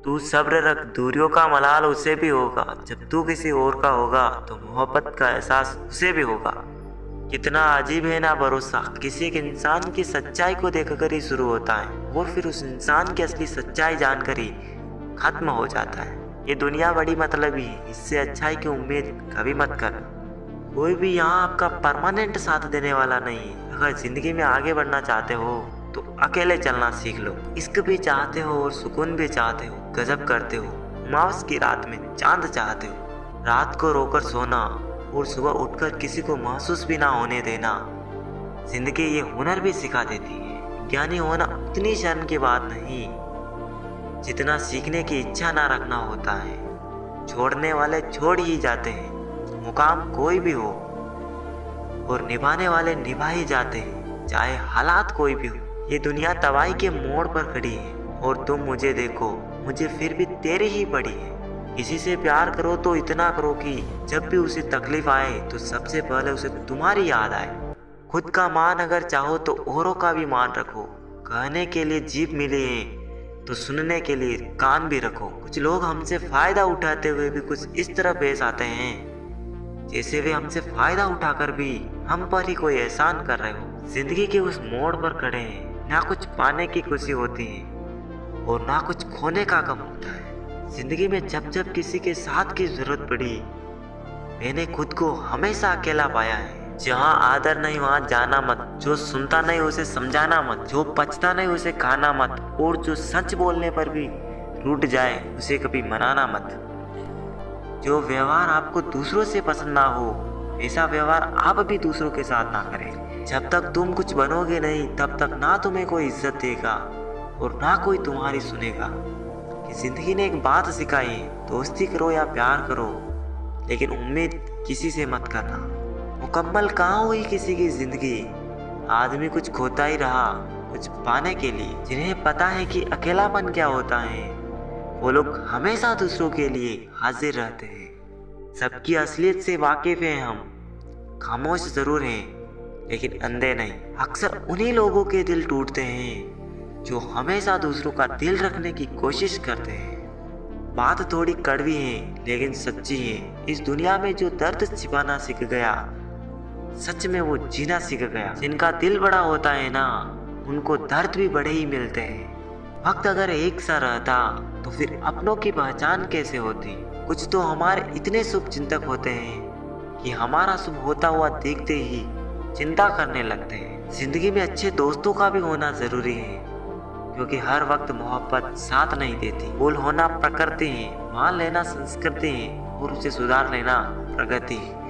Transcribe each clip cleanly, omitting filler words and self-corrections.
तू सब्र रख, दूरियों का मलाल उसे भी होगा। जब तू किसी और का होगा तो मोहब्बत का एहसास उसे भी होगा। कितना अजीब है ना भरोसा, किसी एक इंसान की सच्चाई को देखकर ही शुरू होता है और फिर उस इंसान की असली सच्चाई जानकर ही खत्म हो जाता है। ये दुनिया बड़ी मतलबी है, इससे अच्छाई की उम्मीद कभी मत कर। कोई भी यहाँ आपका परमानेंट साथ देने वाला नहीं है। अगर जिंदगी में आगे बढ़ना चाहते हो तो अकेले चलना सीख लो। इश्क भी चाहते हो और सुकून भी चाहते हो, गजब करते हो। अमावस की रात में चांद चाहते हो, रात को रोकर सोना और सुबह उठकर किसी को महसूस भी ना होने देना। जिंदगी ये हुनर भी सिखा देती है। ज्ञानी होना उतनी शर्म की बात नहीं जितना सीखने की इच्छा ना रखना होता है। छोड़ने वाले छोड़ ही जाते हैं, मुकाम कोई भी हो, और निभाने वाले निभा ही जाते हैं, चाहे हालात कोई भी हो। ये दुनिया तबाही के मोड़ पर खड़ी है और तुम मुझे देखो, मुझे फिर भी तेरी ही पड़ी है। किसी से प्यार करो तो इतना करो कि जब भी उसे तकलीफ आए तो सबसे पहले उसे तुम्हारी याद आए। खुद का मान अगर चाहो तो औरों का भी मान रखो। कहने के लिए जीभ मिले हैं तो सुनने के लिए कान भी रखो। कुछ लोग हमसे फायदा उठाते हुए भी कुछ इस तरह पेश आते हैं जैसे वे हमसे फायदा उठाकर भी हम पर ही कोई एहसान कर रहे हो। जिंदगी के उस मोड़ पर खड़े हैं, ना कुछ पाने की खुशी होती है और ना कुछ खोने का गम होता है। जिंदगी में जब जब किसी के साथ की जरूरत पड़ी, मैंने खुद को हमेशा अकेला पाया है। जहाँ आदर नहीं वहाँ जाना मत, जो सुनता नहीं उसे समझाना मत, जो पचता नहीं उसे खाना मत, और जो सच बोलने पर भी रूठ जाए उसे कभी मनाना मत। जो व्यवहार आपको दूसरों से पसंद ना हो, ऐसा व्यवहार आप भी दूसरों के साथ ना करें। जब तक तुम कुछ बनोगे नहीं तब तक ना तुम्हें कोई इज्जत देगा और ना कोई तुम्हारी सुनेगा। कि जिंदगी ने एक बात सिखाई है, दोस्ती करो या प्यार करो, लेकिन उम्मीद किसी से मत करना। मुकम्मल कहाँ हुई किसी की जिंदगी, आदमी कुछ खोता ही रहा कुछ पाने के लिए। जिन्हें पता है कि अकेलापन क्या होता है, वो लोग हमेशा दूसरों के लिए हाजिर रहते हैं। सबकी असलियत से वाकिफ हैं हम, खामोश जरूर हैं लेकिन अंधे नहीं। अक्सर उन्हीं लोगों के दिल टूटते हैं जो हमेशा दूसरों का दिल रखने की कोशिश करते हैं। बात थोड़ी कड़वी है लेकिन सच्ची है। इस दुनिया में जो दर्द छिपाना सीख गया, सच में वो जीना सीख गया। जिनका दिल बड़ा होता है ना, उनको दर्द भी बड़े ही मिलते हैं। वक्त अगर एक सा रहता तो फिर अपनों की पहचान कैसे होती। कुछ तो हमारे इतने शुभ चिंतक होते हैं कि हमारा शुभ होता हुआ देखते ही चिंता करने लगते हैं। जिंदगी में अच्छे दोस्तों का भी होना जरूरी है, क्योंकि हर वक्त मोहब्बत साथ नहीं देती। भूल होना प्रकृति है, मान लेना संस्कृति है और उसे सुधार लेना प्रगति है।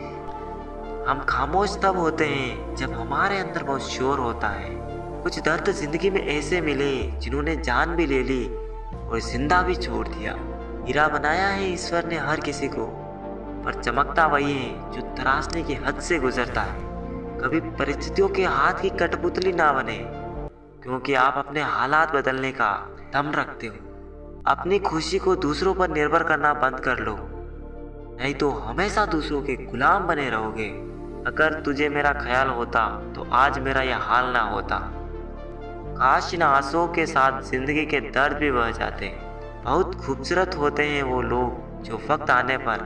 हम खामोश तब होते हैं जब हमारे अंदर बहुत शोर होता है। कुछ दर्द जिंदगी में ऐसे मिले जिन्होंने जान भी ले ली और जिंदा भी छोड़ दिया। हीरा बनाया है ईश्वर ने हर किसी को, पर चमकता वही है जो तराशने की हद से गुजरता है। कभी परिस्थितियों के हाथ की कठपुतली ना बने, क्योंकि आप अपने हालात बदलने का दम रखते हो। अपनी खुशी को दूसरों पर निर्भर करना बंद कर लो, नहीं तो हमेशा दूसरों के गुलाम बने रहोगे। अगर तुझे मेरा ख्याल होता तो आज मेरा यह हाल ना होता। काश इन आंसुओं के साथ जिंदगी के दर्द भी बह जाते। बहुत खूबसूरत होते हैं वो लोग जो वक्त आने पर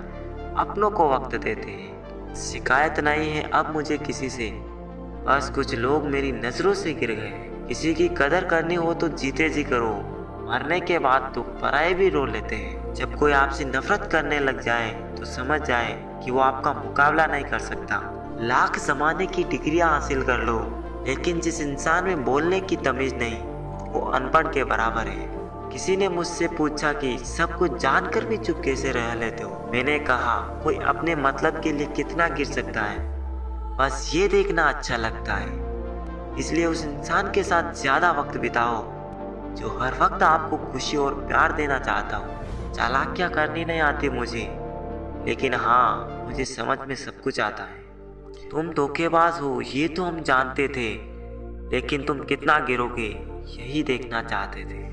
अपनों को वक्त देते हैं। शिकायत नहीं है अब मुझे किसी से, बस कुछ लोग मेरी नजरों से गिर गए। किसी की कदर करनी हो तो जीते जी करो, मरने के बाद तो पराये भी रो लेते हैं। जब कोई आपसे नफरत करने लग जाए तो समझ जाए कि वो आपका मुकाबला नहीं कर सकता। लाख जमाने की डिग्रियां हासिल कर लो, लेकिन जिस इंसान में बोलने की तमीज नहीं, वो अनपढ़ के बराबर है। किसी ने मुझसे पूछा कि सब कुछ जानकर भी चुप कैसे रह लेते हो। मैंने कहा कोई अपने मतलब के लिए कितना गिर सकता है, बस ये देखना अच्छा लगता है। इसलिए उस इंसान के साथ ज्यादा वक्त बिताओ जो हर वक्त आपको खुशी और प्यार देना चाहता हो। चालाकियाँ करनी नहीं आती मुझे, लेकिन हाँ मुझे समझ में सब कुछ आता है। तुम धोखेबाज हो ये तो हम जानते थे, लेकिन तुम कितना गिरोगे यही देखना चाहते थे।